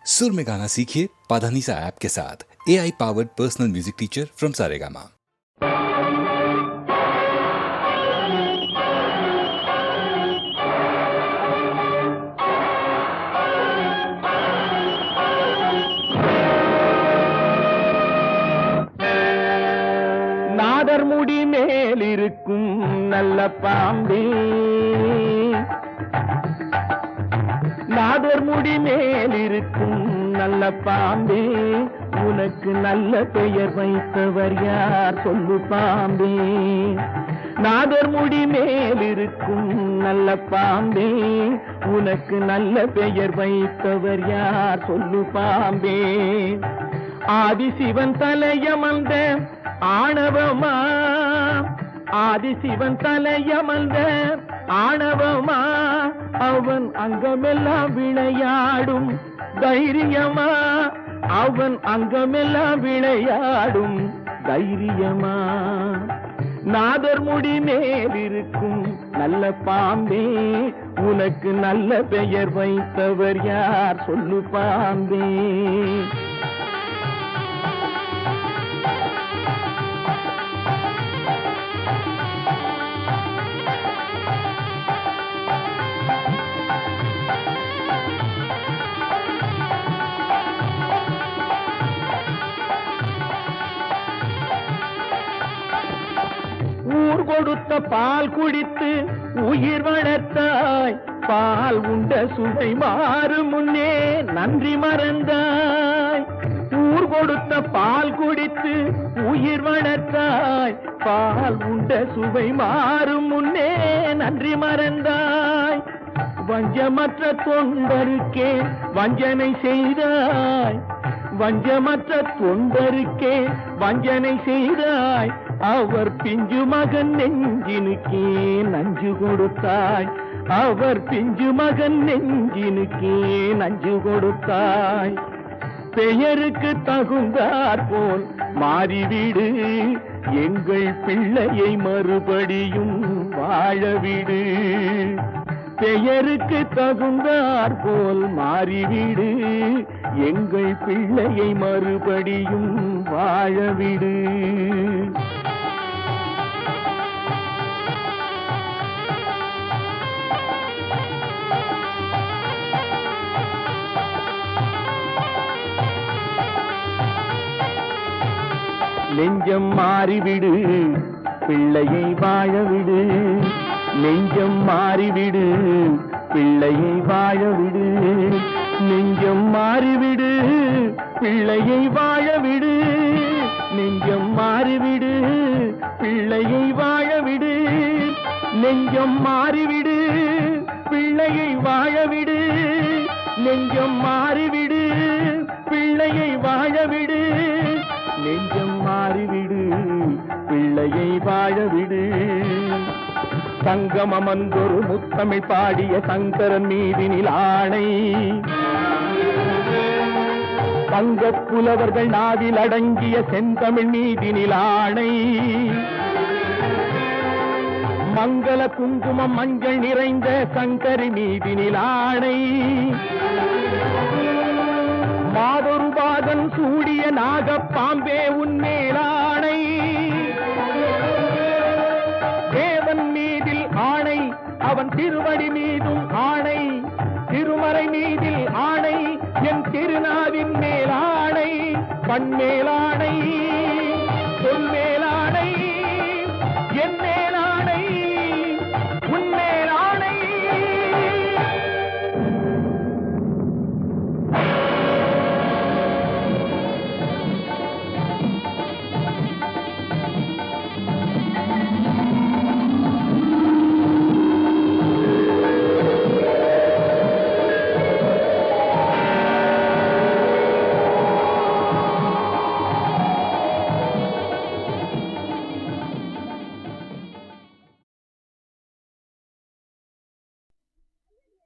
सुर में गाना सीखिए पाधानीसा ऐप के साथ। AI powered personal music teacher from Saregama. நாதர் முடி மேலிருக்கும் நல்ல பாம்பே, நாதர் முடி மேலிருக்கும் நல்ல பாம்பே, உனக்கு நல்ல பெயர் வைத்தவர் யார் சொல்லு பாம்பே. நாதர் முடி மேலிருக்கும் நல்ல பாம்பே, உனக்கு நல்ல பெயர் வைத்தவர் யார் சொல்லு பாம்பே. ஆதிசிவன் தலையமர்ந்த ஆணவமா, ஆதிசிவன் தலையமர்ந்த ஆணவமா, அவன் அங்கமெல்லாம் விளையாடும் தைரியமா, அவன் அங்கமெல்லாம் விளையாடும் தைரியமா. நாதர் முடி மேலிருக்கும் நல்ல பாம்பே, உனக்கு நல்ல பெயர் வைத்தவர் யார் சொல்லு பாம்பே. ஊர் கொடுத்த பால் குடித்து உயிர் வளர்த்தாய், பால் உண்ட சுவை மாறும் முன்னே நன்றி மறந்தாய். ஊர் கொடுத்த பால் குடித்து உயிர் வளர்த்தாய், பால் உண்ட சுவை மாறும் முன்னே நன்றி மறந்தாய். வஞ்சமற்ற தொண்டருக்கே வஞ்சனை செய்தாய், வஞ்சமற்ற தொண்டருக்கே வஞ்சனை செய்தாய். அவர் பிஞ்சு மகன் நெஞ்சினுக்கே நஞ்சு கொடுத்தாய், அவர் பிஞ்சு மகன் நெஞ்சினுக்கே நஞ்சு கொடுத்தாய். பெயருக்கு தகுந்தாற் போல் மாறிவிடு, எங்கள் பிள்ளையை மறுபடியும் வாழவிடு. பெயருக்கு தகுந்தாற் போல் மாறிவிடு, எங்கள் பிள்ளையை மறுபடியும் வாழவிடு. நெஞ்சம் மாறிவிடு, பிள்ளையை வாழவிடு. நெஞ்சம் மாறிவிடு, பிள்ளையை வாழவிடு. நெஞ்சம் மாறிவிடு, பிள்ளையை வாழவிடு. நெஞ்சம் மாறிவிடு, பிள்ளையை வாழவிடு. நெஞ்சம் மாறிவிடு, பிள்ளையை வாழவிடு. நெஞ்சம் மாறிவிடு, பிள்ளையை வாழவிடு. நெஞ்சம் மாறிவிடு, பிள்ளையை வாழவிடு. சங்கமமன்றொரு முத்தமிழ் பாடிய சங்கரன் மீதினில் ஆணை, தங்கப் புலவர்கள் நாவில் அடங்கிய செந்தமிழ் மீதினில் ஆணை. மங்கள குங்குமம் மஞ்சள் நிறைந்த சங்கரி மீதினில் ஆணை. மாதொரு பாகன் சூடிய நாகப்பாம்பே உன்மேலாணை. தேவன் மீதில் ஆணை, அவன் திருவடி மீதும் ஆணை. திருமறை மீதில் ஆணை, என் திருநாவின் மேலாணை. கண்மேலாணை, சொல்மேலாணை, என் மேலாணை, உன்மேலாணை.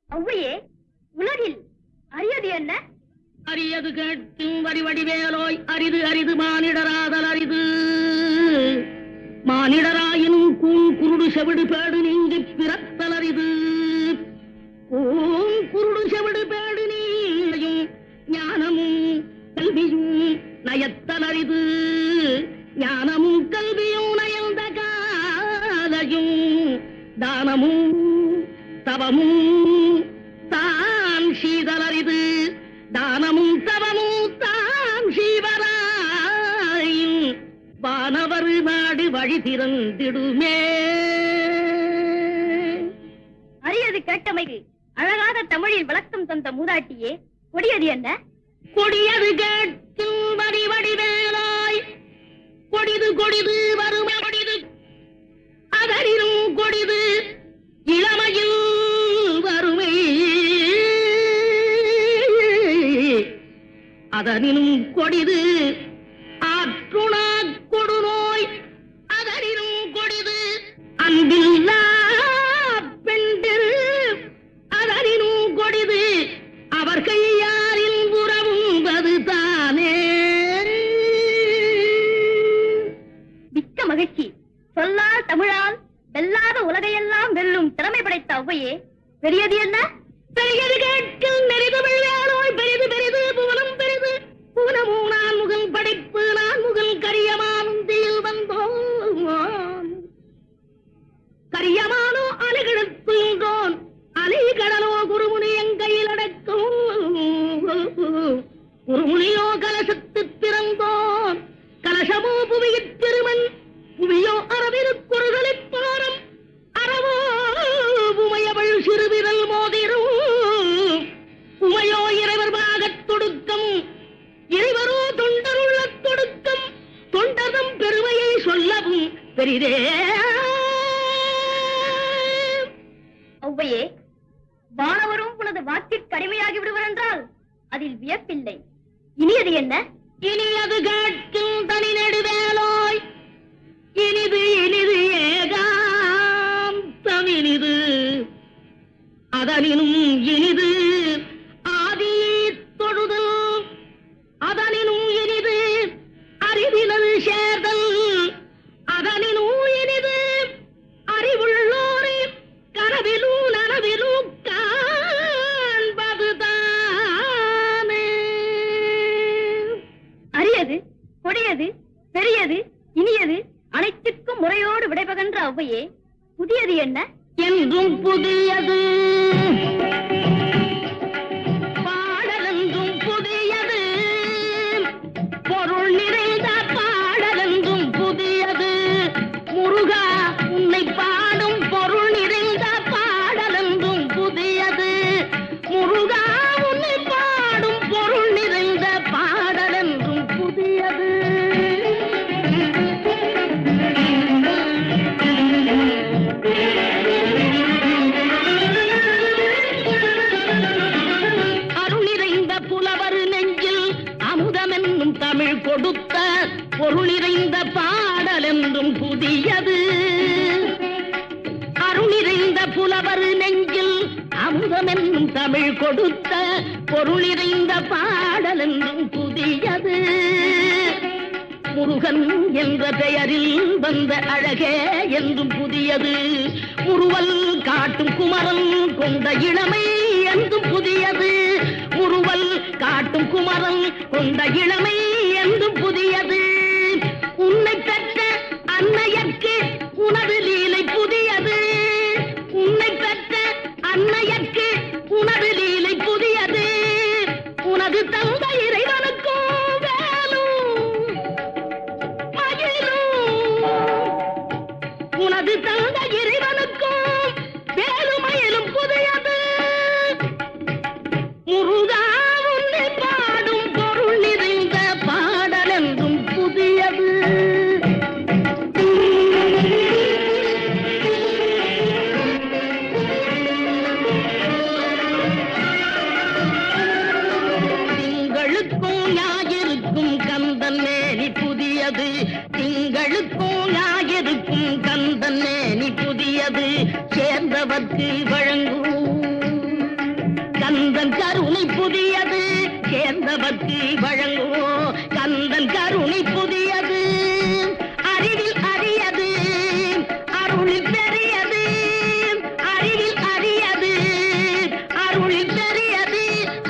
ஒவ்வையே, உலகில் அரியது என்ன? அரியது கேட்டும் வடிவடிவேலோய், அரிது அரிது மானிடராதல் அரிது. மானிடராயினும் கூண் குருடு செவிடு பேடு நீங்கி பிறத்தல் அரிது. கூண் குருடு செவிடு பேடு நீயும் ஞான தவமும் தான் சீதலரிது தானமும் தவமும் தான் சீவராயும் வானவர் நாடு வழி திறந்திடுமே. அரியது கேட்டமைக்கு அழகாக தமிழில் விளக்கம் தந்த மூதாட்டியே, கொடியது என்ன? கொடியது கேட்கும் வடி வடிவேலாய் கொடிது கொடிது வறுமை கொடிது அதனிலும் கொடிது இளமையில் வறுமை அதனிலும் கொடிது ஆற்றுணா கொடுநோய் அதனிலும் கொடிது அன்பில்லா பெண்டிரு அதனிலும் கொடிது அவர் கையாரில் உறவும்பது தானே. மிக்க மகிழ்ச்சி. சொல்லால் தமிழால் வெல்லாத உலகையெல்லாம் வெல்லும் திறமை படைத்த ஔவையே, பெரியது என்ன? பெரியது கேட்கும் நெறிது வெள்ளாளோய் பெரிது பெரிது புவனம் பெரிது புவனமும் நான் முகல் படைப்பு நான் முகல் கரியமானும் தீயில் வந்தோம் கரியமானோ அலைகடத்துன்றோன் அலைகடலோ குருமுனி எங்கையில் அடக்கும் குருமுனியோ கலசத்து பிறந்தோன் கலசமோ புவியிற் திருமண் புவியோ அரவிருக்குறுகளிப் பாரம் அறவோ உமையவள் சிறுவிரல் மோதிரும் உமையோ இறைவர் பாகத் தொடுக்கம் இறைவரோ தொண்டருள்ள தொடுக்கம் தொண்டரும் பெருமையை சொல்லவும் பெரிதே. ஔவையே, வானவரும் உனது வாக்கிற்கு அடிமையாகி விடுவர் என்றால் அதில் வியப்பில்லை. இனியது என்ன? இனியது கேட்கும் தனி நெடுவேலோய் இனிது இனிது ஏகாந்தம் இனிது அதனினும் இனிது ஆதி தொழுதல் அதனினும் இனிது அறிவினது சேர்தல் அதனினும் இனிது அறிவுள்ளோரை கனவிலும் நனவிலும் காண்பதுதானே. அரியது, கொடியது, பெரியது, இனியது அனைத்துக்கும் முறையோடு விடைபகன்ற ஔவையே, புதியது என்ன? என்றும் புதியது பாடலென்றும் புதியது பொருள் நிறைந்த பாடலென்றும் புதியது முருகா உன்னை பாடும் பொருள் நிறைந்த பாடலென்றும் புதியது முருகா உன்னை பாடும் பொருள் நிறைந்த பாடலென்றும் புதியது. அருளிறைந்த புலவர் நெஞ்சில் அமுதமென்னும் தமிழ் கொடுத்த பொருளிறைந்த பாடலென்றும் புதியது அருளிறைந்த புலவர் நெஞ்சில் அமுதமென்னும் தமிழ் கொடுத்த பொருளிறைந்த பாடலென்றும் புதியது முருகன் என்ற பெயரில் வந்த அழகே என்றும் புதியது முறுவல் காட்டும் குமரன் கொண்ட இளமை என்றும் புதியது முறுவல் காட்டும் குமரன் கொண்ட இளமை என்றும் புதியது உன்னை பெற்ற அன்னையர்க்கு உனது லீலை புதியது உன்னை பெற்ற அன்னையர்க்கு உனது லீலை புதியது உனது தந்தை இறைவனுக்கும் வேலும் உனது தந்தை இறைவனுக்கும் வேலுமயிலும் புதியது முருகா உன்னை பாடும் பொருள் நிறைந்த பாடலென்றும் புதியது. திங்களுக்கும் ஞாயிறுக்கும் கந்தன் மேனி புதியது திங்களுக்கும் ஞாயிறுக்கும் கந்தன் மேனி புதியது சேர்ந்தவர்க்கு வழங்கும் கந்தன் கருணை புதியது சேர்ந்தவர்க்கு வழங்கும் கந்தன் கருணை புதியது அறிவில் அரியது அருளில் பெரியது அறிவில் அரியது அருளில் பெரியது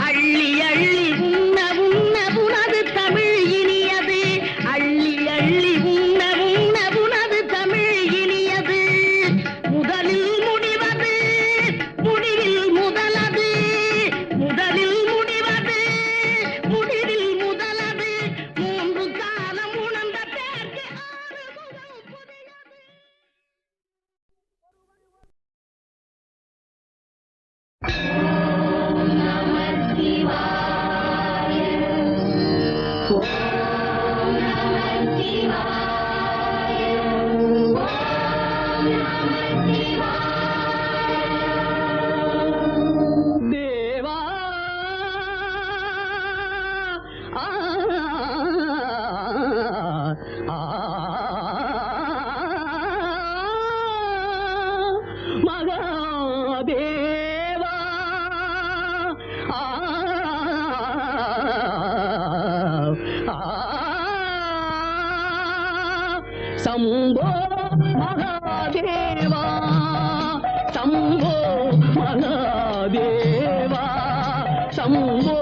அள்ளி அள்ளி உண்ண உண்ண உனது தமிழ் இனியது அள்ளி அள்ளி உண்ண உண்ண உனது தமிழ் இனியது முதலில் முடிவது முடிவில் தேவா மகாதேவா சம்போ மகாதேவா சம்போ மகாதேவா சம்போ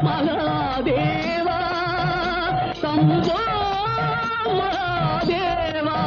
மகாதேவா சம்போ மகாதேவா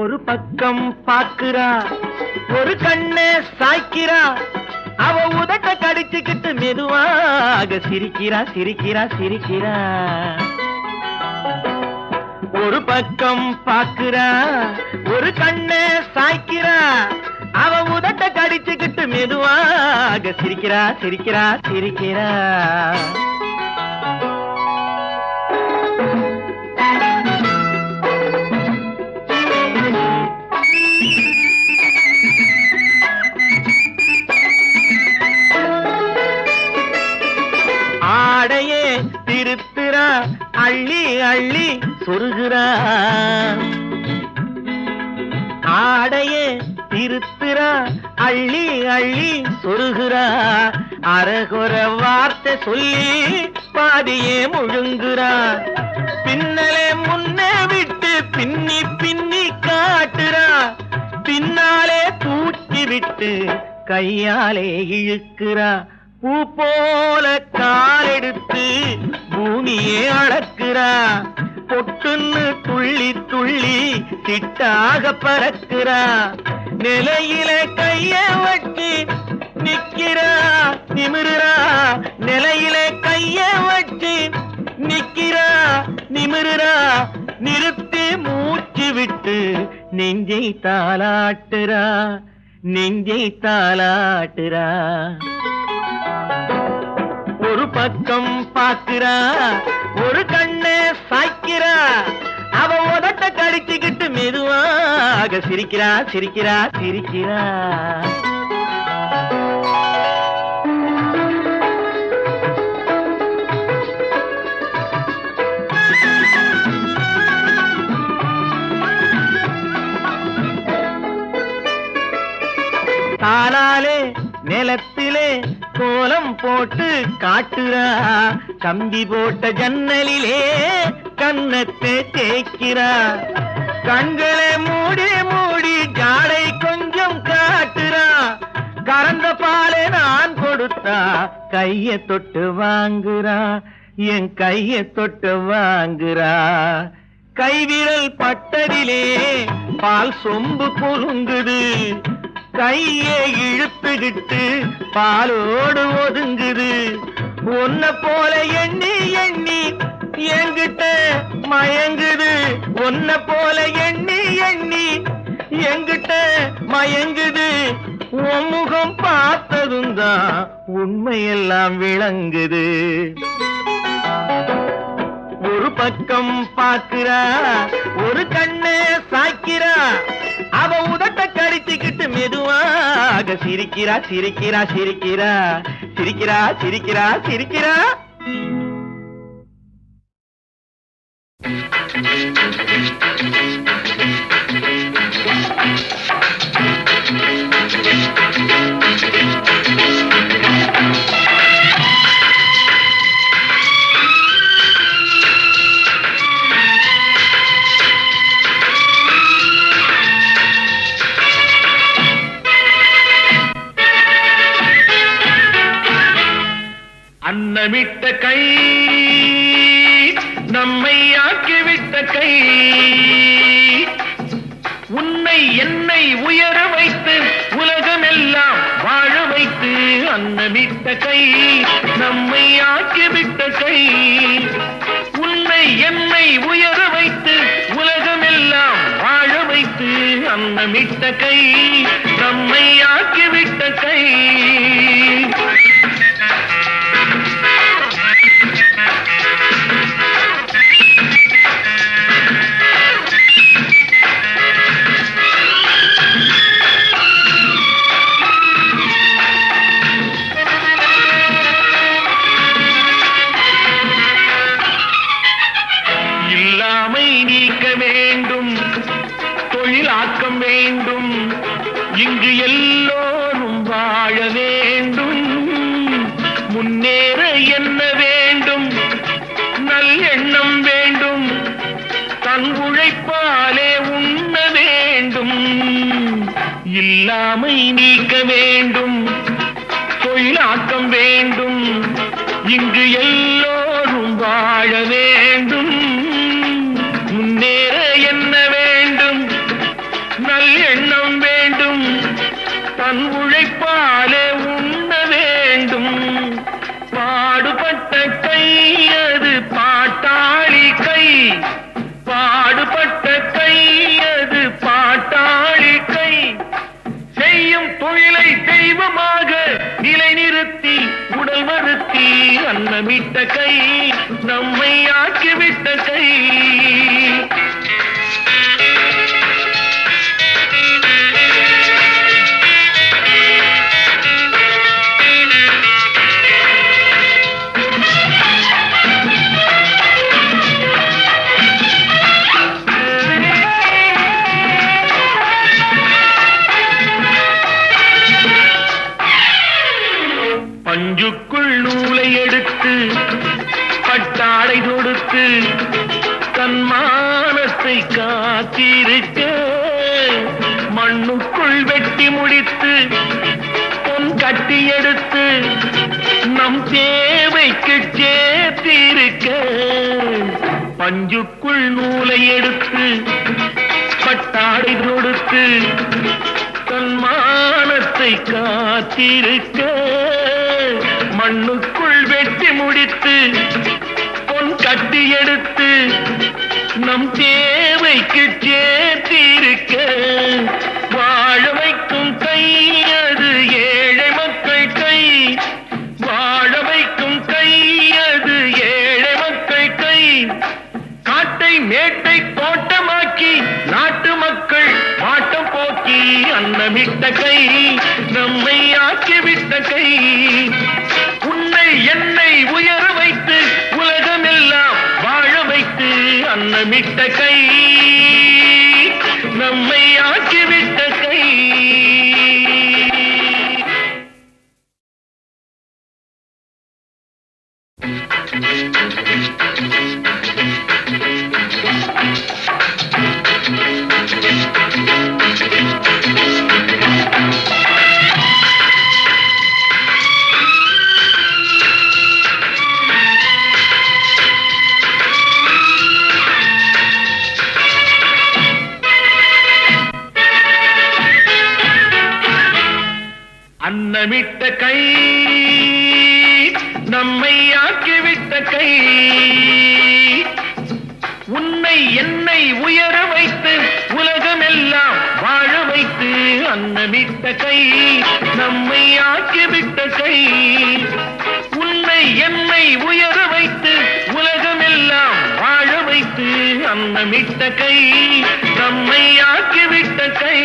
ஒரு பக்கம் பாக்குறா ஒரு கண்ணே சாய்க்கிறா அவ உதட்ட கடிச்சுக்கிட்டு மெதுவாக சிரிக்கிறா சிரிக்கிறா சிரிக்கிறா ஒரு பக்கம் பாக்குறா ஒரு கண்ணே சாய்க்கிறா அவ உதட்ட கடிச்சுக்கிட்டு மெதுவாக சிரிக்கிறா சிரிக்கிறா சிரிக்கிறா ஆடையே திருத்துறா அள்ளி அள்ளி சொருகிறா ஆடையே திருத்துறா அள்ளி அள்ளி சொருகிறா அரகுற வார்த்தை சொல்லி பாதியே முழுங்குறா பின்னலே முன்னே விட்டு பின்னி பின்னி காட்டுறா பின்னாலே தூக்கி விட்டு கையாலே இழுக்கிறா பூ போல காலெடுத்து பூமியே அளக்குறா பொட்டுன்னு துள்ளி துள்ளி திட்டாக பறக்குறா நிலையில கைய வச்சு நிக்கிறா நிமிருறா நிலையில கைய வச்சு நிக்கிறா நிமிருறா நிறுத்தி மூச்சு விட்டு நெஞ்சை தாளாட்டுறா நெஞ்சை தாளாட்டுறா. ஒரு பக்கம் பாக்குறா, ஒரு கண்ணை சாய்க்கிறா, அவ உதட்ட கடிச்சுக்கிட்டு மெதுவாக சிரிக்கிறா சிரிக்கிறா சிரிக்கிறா. தாளாலே நிலத்திலே கோலம் போட்டு காட்டுறா, கம்பி போட்ட ஜன்னலிலே கன்னத்தை தேய்க்கிறா. கண்களை மூடி மூடி ஜாடை கொஞ்சம் காட்டுறா, கறந்த பாலை நான் கொடுத்தா கைய தொட்டு வாங்குறா, என் கைய தொட்டு வாங்குறா. கைவிரல் பட்டதிலே பால் சொம்பு பொருங்குது, கையை இழுத்துக்கிட்டு பாலோடு ஒதுங்குது. ஒன்ன போல எண்ணி எண்ணி என்கிட்ட மயங்குது, ஒன்ன போல எண்ணி எண்ணி என்கிட்ட மயங்குது. உன் முகம் பார்த்ததும் தான் உண்மையெல்லாம் விளங்குது. ஒரு பக்கம் பாக்குறா, ஒரு கண்ணை சாய்க்கிறா, அவ உதட்ட கடிச்சுக்கிட்டு மெதுவாக சிரிக்கிறா சிரிக்கிறா சிரிக்கிறா சிரிக்கிறா சிரிக்கிறா சிரிக்கிறா. அன்னமிட்ட கை நம்மை ஆக்கிவிட்ட கை, உன்னை என்னை உயர வைத்து உலகமெல்லாம் வாழ வைத்து. அன்னமிட்ட கை நம்மை ஆக்கிவிட்ட கை, உன்னை என்னை உயர வைத்து உலகமெல்லாம் வாழ வைத்து. அன்னமிட்ட கை நம்மை ஆக்கிவிட்ட கை. இல்லாமை நீக்க வேண்டும், தொழிலாக்கம் வேண்டும், இங்கு எல்லோரும் வாழ வேண்டும். முன்னேற என்ன வேண்டும், நல்லெண்ணம் வேண்டும், தன் உழைப்பாலே உண்ண வேண்டும். இல்லாமை நீக்க வேண்டும், தொழிலாக்கம் வேண்டும், இங்கு எல்லோரும் வாழ வேண்டும். முன்னேற என்ன வேண்டும், நல்லெண்ணம் வேண்டும், தன் உழைப்பாலே உண்ண வேண்டும். பாடுபட்ட கை அது பாட்டாளி கை, பாடுபட்ட கை அது பாட்டாளி கை. செய்யும் தொழிலை தெய்வமாக நிலைநிறுத்தி உடல் வருத்தி. அன்னமிட்ட கை நம்மை ஆக்கிவிட்ட கை. பஞ்சுக்குள் நூலை எடுத்து பட்டாடை தொடுத்து தன்மானத்தை காத்திருக்க, மண்ணுக்குள் வெட்டி முடித்து பொன் கட்டி எடுத்து நம் தேவைக்கு சேர்த்திருக்க. பஞ்சுக்குள் நூலை எடுத்து பட்டாடை தொடுத்து தன்மானத்தை காத்திருக்க, மண்ணுக்குள் வெட்டி முடித்து பொன் கட்டி எடுத்து நம் தேவைக்கு சேர்த்திருக்க. வாழ வைக்கும் வைக்கும் கை அது ஏழை மக்கள் கை, வாழ வைக்கும் கை அது ஏழை மக்கள் கை. காட்டை மேட்டை தோட்டமாக்கி நாட்டு மக்கள் வாட்டம் போக்கி அன்னமிட்ட கை, நம்மை ஆக்கிவிட்ட கை. உன்னை என்னை உயர வைத்து உலகமெல்லாம் வாழ வைத்து அன்னமிட்ட கை, நம்மை ஆக்கிவிட்ட கை. அன்னமிட்ட கை, நம்மை ஆக்கிவிட்ட கை. உன்னை என்னை உயர வைத்து உலகமெல்லாம் வாழ வைத்து அன்னமிட்ட கை, நம்மை ஆக்கிவிட்ட கை. உன்னை என்னை உயர வைத்து உலகமெல்லாம் வாழ வைத்து அன்னமிட்ட கை, நம்மை ஆக்கிவிட்ட கை.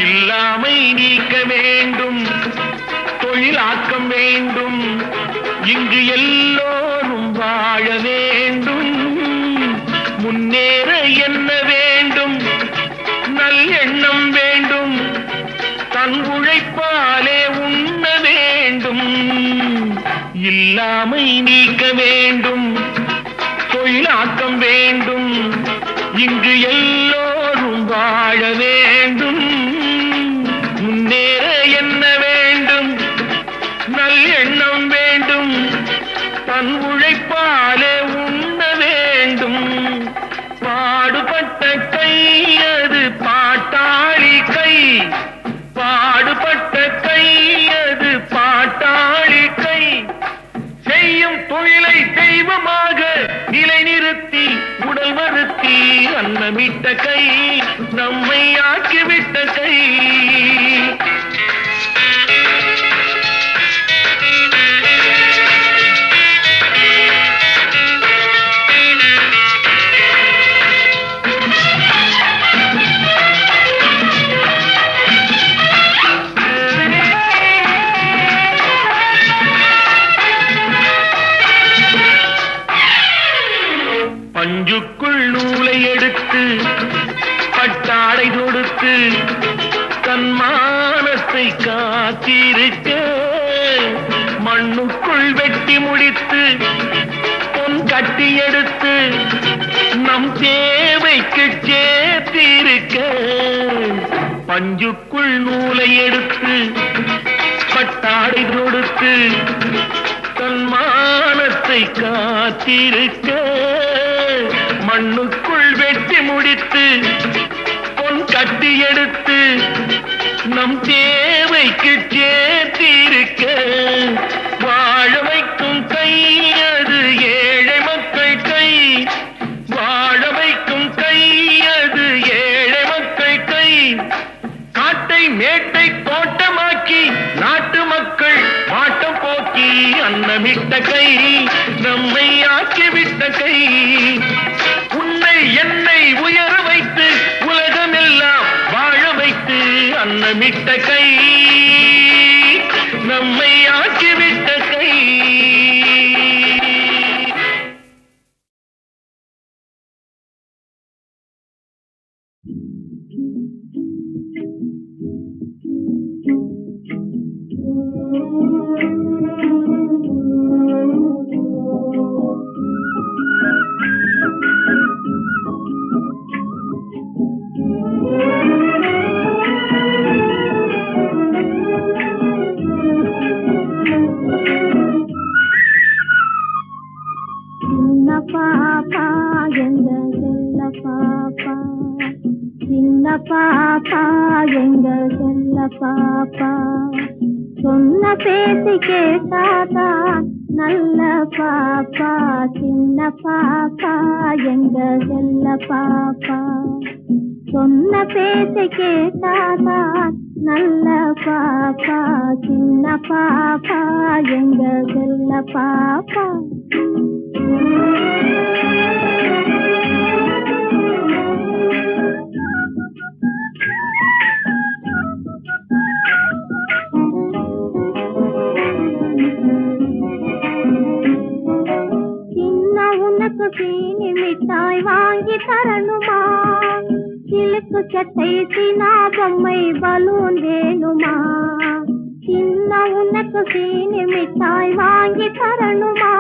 இல்லாமை நீக்க வேண்டும், தொழிலாக்கம் வேண்டும், இங்கு எல்லோரும் வாழ வேண்டும். முன்னேற என்ன வேண்டும், நல்லெண்ணம் வேண்டும், தன் உழைப்பாலே உண்ண வேண்டும். இல்லாமை நீக்க வேண்டும், தொழிலாக்கம் வேண்டும், இங்கு எல்லோரும் வாழ வேண்டும். முன்னேற என்ன வேண்டும், நல்லெண்ணம் வேண்டும், தன் உழைப்பாலே உண்ண வேண்டும். பாடுபட்ட கை அது பாட்டாளி கை, பாடுபட்ட கை அது பாட்டாளி கை. செய்யும் தொழிலை தெய்வமாக நிலைநிறுத்தி உடல் வருத்தி அன்னமிட்ட கை, நம்மை ஆக்கிவிட்ட கை. பஞ்சுக்குள் நூலை எடுத்து பட்டாடை தொடுத்து தன்மானத்தை காத்திருக்க, மண்ணுக்குள் வெட்டி முடித்து பொன் கட்டி எடுத்து நம் தேவைக்கு சேர்த்திருக்க. பஞ்சுக்குள் நூலை எடுத்து பட்டாடை தொடுத்து தன்மானத்தை காத்திருக்க, மண்ணுக்குள் வெட்டி முடித்து பொன் கட்டி எடுத்து நம் தேவைக்கு சேர்த்திருக்க. வாழ வைக்கும் கை அது ஏழை மக்கள் கை, வாழ வைக்கும் கை அது ஏழை மக்கள் கை. காட்டை மேட்டை தோட்டமாக்கி நாட்டு மக்கள் வாட்டம் போக்கி அன்னமிட்ட கை, நம்மை ஆக்கிவிட்ட கை. உன்னை என்னை உயர வைத்து உலகமெல்லாம் வாழ வைத்து அன்னமிட்ட கை, நம்மை ஆக்கிவிட்ட கை. பாப்பா பாப்பா எங்க செல்ல பாப்பா சொன்ன பேச்சு கேட்டாதான் நல்ல பாப்பா சின்ன பாப்பா எங்க செல்ல பாப்பா சொன்ன பேச்சு கேட்டாதான் நல்ல பாப்பா சின்ன பாப்பா எங்க செல்ல பாப்பா உனக்கு சீனி மிட்டாய் வாங்கி தரணுமா சிலுக்கு சட்டை சீனா பொம்மை பலூன் வேணுமா சின்ன உனக்கு சீனி மிட்டாய் வாங்கி தரணுமா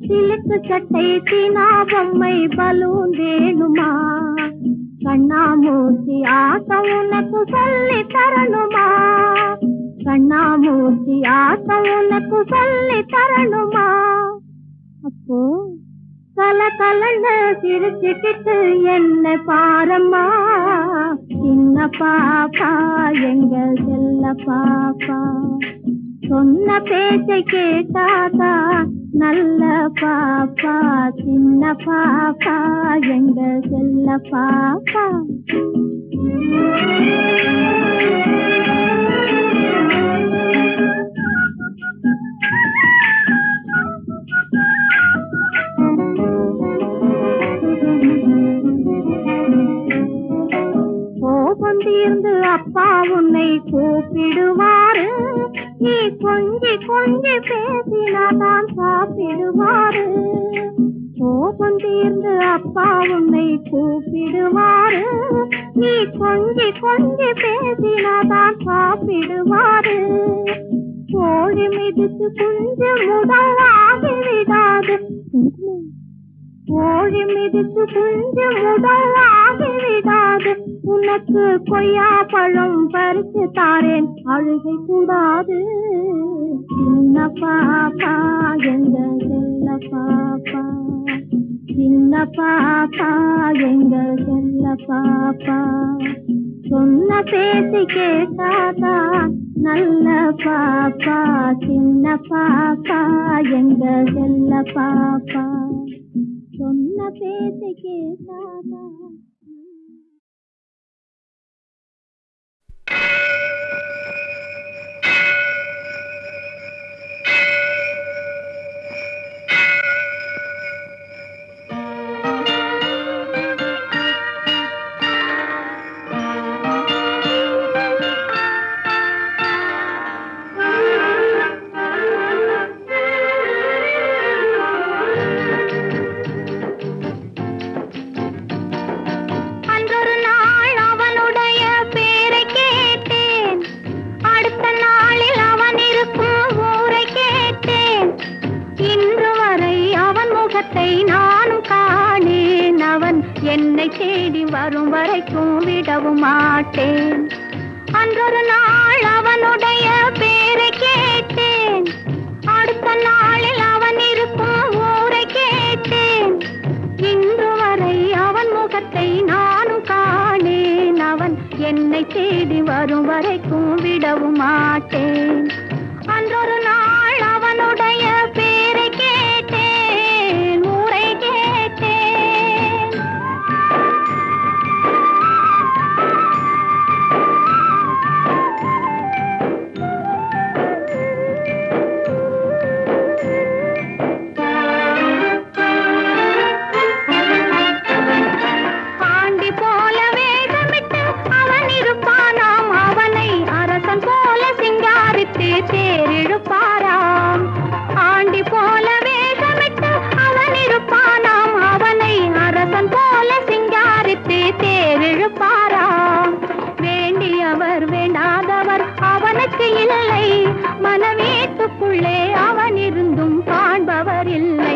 சிலுக்கு சட்டை சீனா பொம்மை பலூன் வேணுமா கண்ணாமூர்த்தி ஆட்டம் உனக்கு சொல்லி தரணுமா கண்ணாமூர்த்தி ஆட்டம் உனக்கு சொல்லி தரணுமா அப்போ கல கலந்த சிரிச்சுக்கிட்டு என்ன பாரம்மா சின்ன பாப்பா எங்க செல்ல பாப்பா சொன்ன பேச்சை கேட்டாதா நல்ல பாப்பா சின்ன பாப்பா எங்க செல்ல பாப்பா தீர்ந்து அப்பா உன்னை கூப்பிடுவாரு நீ கொஞ்சி கொஞ்சி பேசினாதான் சாப்பிடுவாரு கோபம் தீர்ந்து அப்பா உன்னை கூப்பிடுவாரு நீ கொஞ்சி கொஞ்சி பேசினாதான் சாப்பிடுவாரு கோழி மிதித்து குஞ்சு முதலாகி விடாது கோழி மிதித்து குஞ்சு முதலாகி விடாது உனக்கு கொய்யா பழம் பறித்து தாரேன் அழுகை கூடாது சின்ன பாப்பா எங்க செல்ல பாப்பா சின்ன பாப்பா எங்க செல்ல பாப்பா சொன்ன பேச்சு கேட்டாதா நல்ல பாப்பா சின்ன பாப்பா எங்க செல்ல பாப்பா சொன்ன பேச்சு கேட்டாதா என்னை தேடி வரும் வரைக்கும் விடவும் மாட்டேன் அன்றொரு நாள் அவனுடைய பேரை கேட்டேன் அடுத்த நாளில் அவன் இருக்கும் ஊரை கேட்டேன் இன்று வரை அவன் முகத்தை நானும் காணேன் அவன் என்னை தேடி வரும் வரைக்கும் விடவும் மாட்டேன் அன்றொரு நாள் அவனுடைய பேரை கேட்டேன் ஊரை கேட்டேன் தேரிழுப்பாராம் ஆண்டி போல வேஷமிட்டு அவன் இருப்பானாம் அவனை அரசன் போல சிங்காரித்து தேரிழுப்பாராம் வேண்டியவர் வேண்டாதவர் அவனுக்கு இல்லை மனவீட்டுக்குள்ளே அவன் இருந்தும் காண்பவர் இல்லை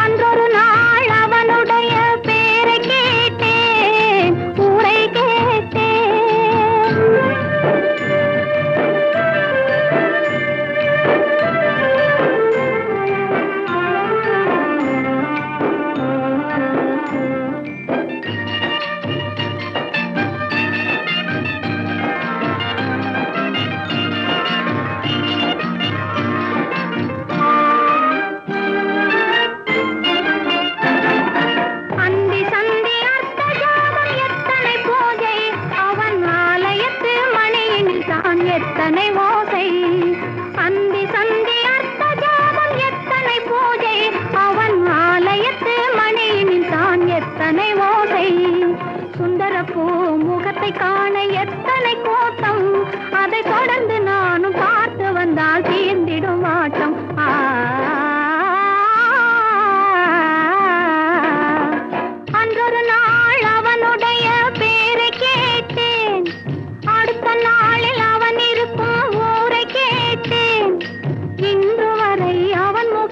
அன்றொரு நாள் அவனுடைய பேரை கேட்டேன் ஊரை கேட்டேன்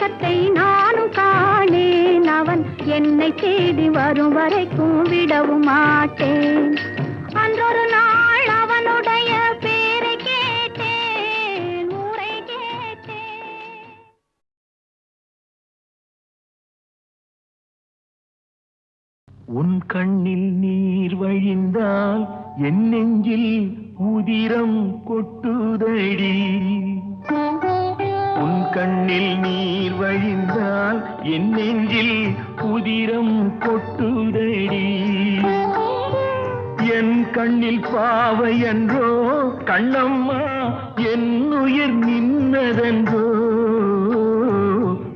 முகத்தை நானும் காணேன். அவன் என்னை தேடி வரும் வரைக்கும் விடவும் மாட்டேன். அன்றொரு நாள் அவனுடைய பேரை கேட்டேன், ஊரை கேட்டேன். உன் கண்ணில் நீர் வழிந்தால் என் நெஞ்சில் உதிரம் கொட்டுதடி. உன் கண்ணில் நீர் வழிந்தால் என் நெஞ்சில் உதிரம் கொட்டுதடி. என் கண்ணில் பாவை என்றோ கண்ணம்மா என் உயிர் நின்னதென்றோ.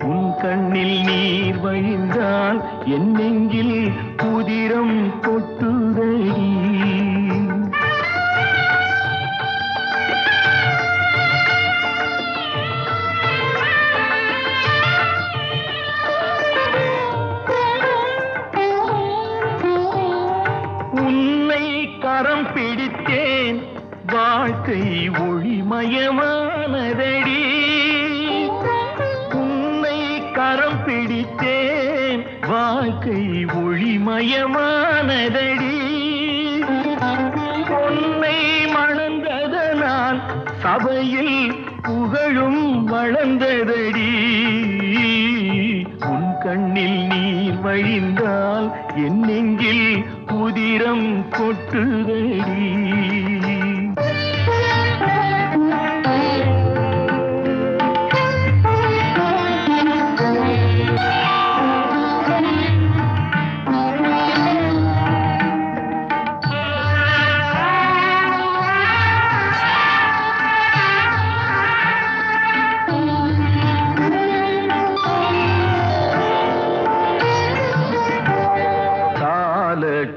உன் கண்ணில் நீர் வழிந்தால் என் நெஞ்சில் உதிரம் கொட்டுதடி. கரம் பிடித்தேன் வாழ்க்கை ஒளிமயமானதடி. உன்னை கரம் பிடித்தேன் வாழ்க்கை ஒளிமயமானதடி. உன்னை மணந்ததனால் சபையில் புகழும் வளர்ந்ததடி. உன் கண்ணில் நீர் வழிந்தால் என் நெஞ்சில் உதிரம் கொட்டுதடி.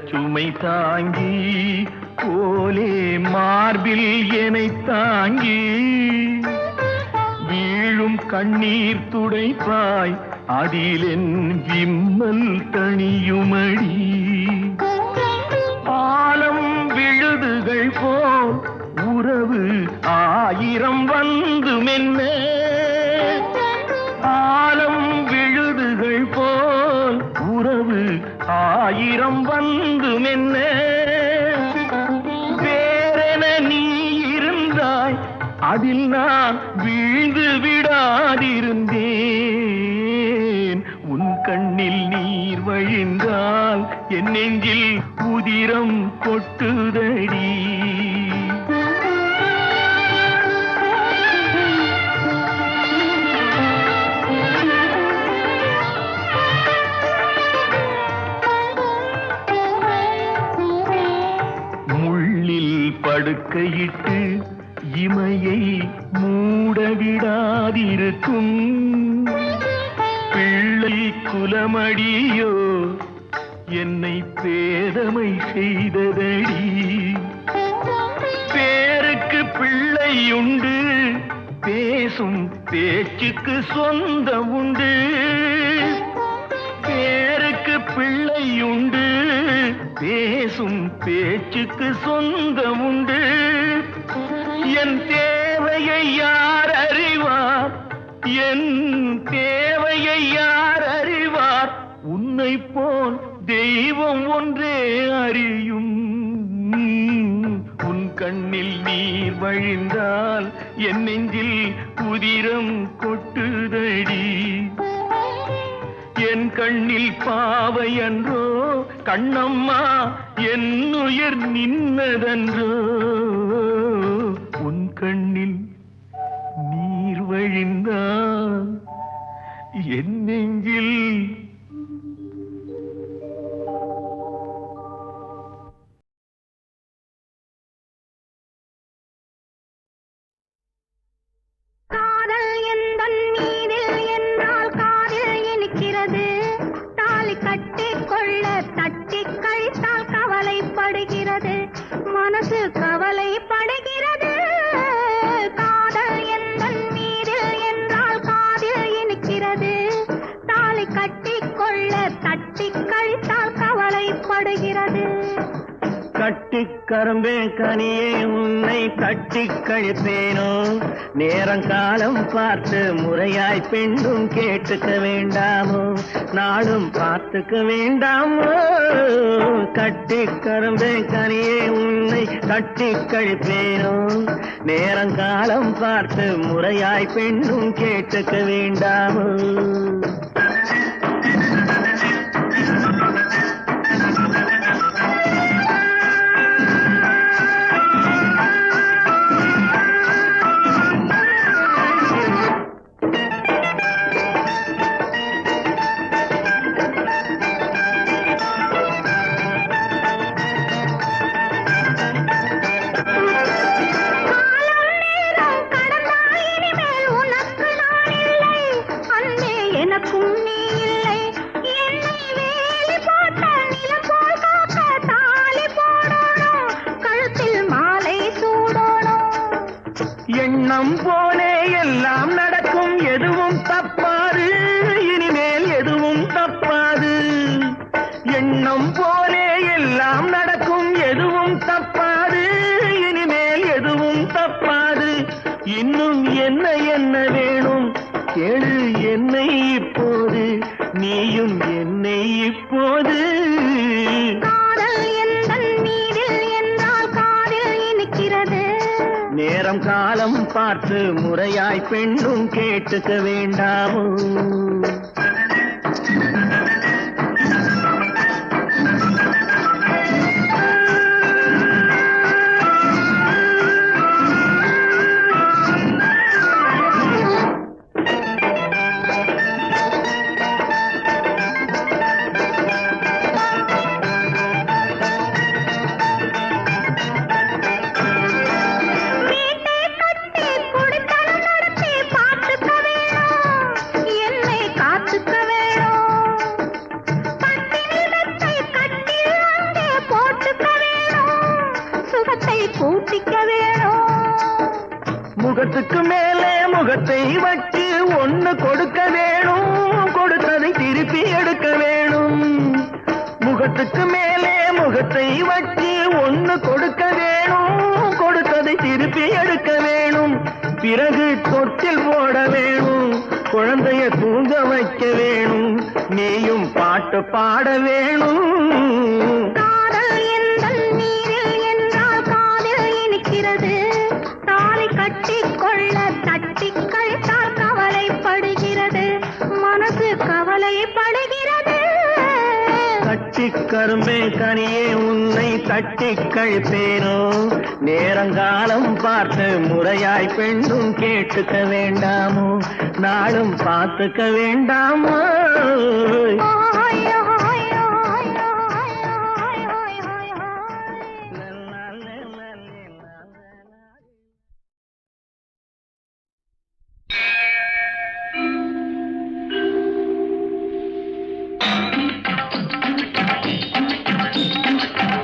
சுமை தாங்கி போலே மார்பில் என்னை தாங்கி வீழும் கண்ணீர் துடைப்பாய் அதிலென் விம்மல் தணியுமடி. ஆலம் விழுதுகள் போல் உறவு ஆயிரம் வந்து மென்ன. ஆலம் விழுதுகள் போல் உறவு ஆயிரம் வந்து மென்ன. வேறென நீ இருந்தாய் அதில் நான் வீழ்ந்து விடாதிருந்தேன். உன் கண்ணில் நீர் வழிந்தால் என் நெஞ்சில் உதிரம் கொட்டுதடி. படுக்கையிட்டு இமையை மூடவிடாதிருக்கும் பிள்ளை குலமடியோ என்னை பேதமை செய்ததடி. பேருக்கு பிள்ளை உண்டு, பேசும் பேச்சுக்கு சொந்தம் உண்டு. பேருக்கு பிள்ளை உண்டு, பேசும் பேச்சுக்கு சொந்தம் உண்டு. என் தேவையை யார் அறிவார், என் தேவையை யார் அறிவார். உன்னை போல் தெய்வம் ஒன்றே அறியும். உன் கண்ணில் நீர் வழிந்தால் என் நெஞ்சில் உதிரம் கொட்டுதடி. என் கண்ணில் பாவை அன்றோ கண்ணம்மா என் உயிர் நின்னதன்றோ. உன் கண்ணில் நீர் வழிந்தால் என் நெஞ்சில் மனசு கவலைப்படுகிறது. காதல் எந்தன் மீது என்றால் காதில் இனிக்கிறது. தாலி கட்டி கட்டிக் கரும்பே கனியே உன்னை தட்டிக் கழிப்பேனோ நேரங்காலம் பார்த்து முறையாய் பெண்ணும் கேட்டுக்க வேண்டாமோ நாளும் பார்த்துக்க வேண்டாமோ கட்டிக் கரும்பே கனியே உன்னை தட்டிக் கழிப்பேனோ நேரங்காலம் பார்த்து முறையாய் பெண்ணும் கேட்டுக்க வேண்டாமோ எண்ணம் போலே எல்லாம் நடக்கும் எதுவும் தப்பாது இனிமேல் எதுவும் தப்பாது எண்ணம் போலே எல்லாம் நடக்கும் எதுவும் தப்பாது இனிமேல் எதுவும் தப்பாது இன்னும் என்ன என்ன வேணும் கேளு என்னை இப்போது நீயும் என்னை இப்போது நேரம் காலம் பார்த்து முறையாய் பெண்ணும் கேட்டுக்க வேண்டாமோ முகத்துக்கு மேலே முகத்தை வச்சு ஒண்ணு கொடுக்க வேணும் கொடுத்ததை திருப்பி எடுக்க வேணும் முகத்துக்கு மேலே முகத்தை வச்சு ஒண்ணு கொடுக்க வேணும் கொடுத்ததை திருப்பி எடுக்க வேணும் பிறகு தொட்டில் போட வேணும் குழந்தைய தூங்க வைக்க வேணும் நீயும் பாட்டு பாட வேணும் கட்டிக்கொள்ள தட்டிக்கள் தான் கவலைப்படுகிறது மனசு கவலைப்படுகிறது கட்டிக் கரும்பே கனியே உன்னை தட்டிக் கழிப்பேனோ நேரங்காலம் பார்த்து முறையாய் பெண்ணும் கேட்டுக்க வேண்டாமோ நாளும் பார்த்துக்க வேண்டாமோ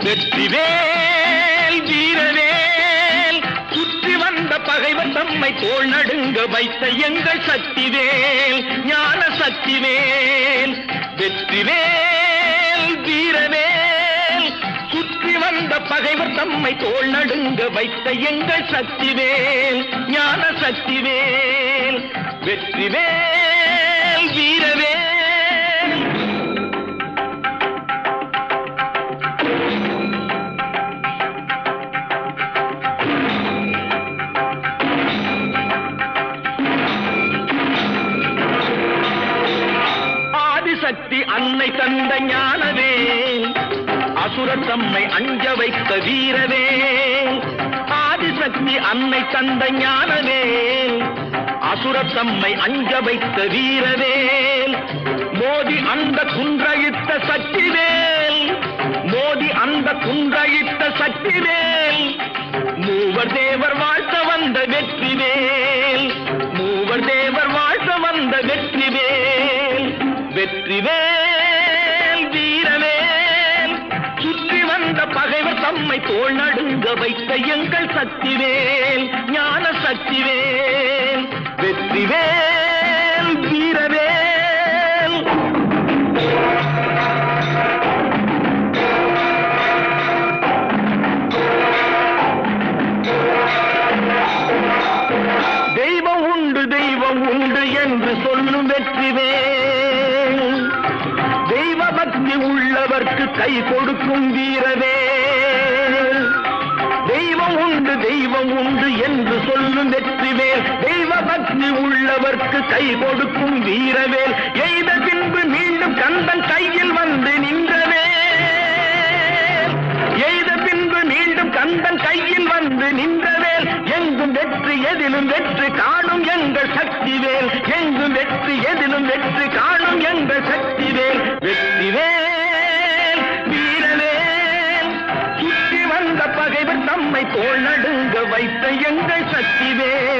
வெற்றிவேல் வீரவேல் சுற்றி வந்த பகைவர் தம்மை தோள் நடுங்க வைத்த எங்கள் சக்திவேல் ஞான சக்திவேல் வெற்றிவேல் வீரவேல் சுற்றி வந்த பகைவர் தம்மை தோள் நடுங்க வைத்த எங்கள் சக்திவேல் ஞான சக்திவேல் வெற்றிவேல் வீரவேல் சக்தி அன்னை தந்த ஞானவே அசுரர் தம்மை அஞ்ச வைத்த வீரவே ஆதிசக்தி அன்னை தந்த ஞானவே அசுரர் தம்மை அஞ்ச வைத்த வீரவேல் மோதி அந்த குன்றழித்த சக்திவேல் மோதி அந்த குன்றழித்த சக்திவேல் மூவர் தேவர் வாழ்த்த வந்த வெற்றிவேல் மூவர் தேவர் வாழ்த்த வந்த வெற்றிவேல் வெற்றிவேல் வீரவேல் சுற்றி வந்த பகைவர் தம்மை தோள் நடுங்க வைத்த எங்கள் சக்திவேல் ஞான சக்திவேல் வெற்றிவேல் வீரவேல் உள்ளவர்க்கு கை கொடுக்கும் வீரவேல். தெய்வம் உண்டு என்று சொல்லும் வெற்றிவேல். தெய்வ பக்தி உள்ளவர்க்கு கை கொடுக்கும் வீரவேல். எய்த பின்பு மீண்டும் கந்தன் கையில் வந்து நின்றவேல். எய்த பின்பு மீண்டும் கந்தன் கையில் வந்து நின்றவேல். எங்கும் வெற்றி எதிலும் வெற்றி காணும் எங்கள் சக்திவேல். எங்கும் வெற்றி எதிலும் வெற்றி காணும் எங்கள் சக்திவேல். வெற்றிவேல் வீரவேல். சுற்றி வந்த பகைவர் தம்மை தோள் நடுங்க வைத்த எங்கள் சக்திவேல்.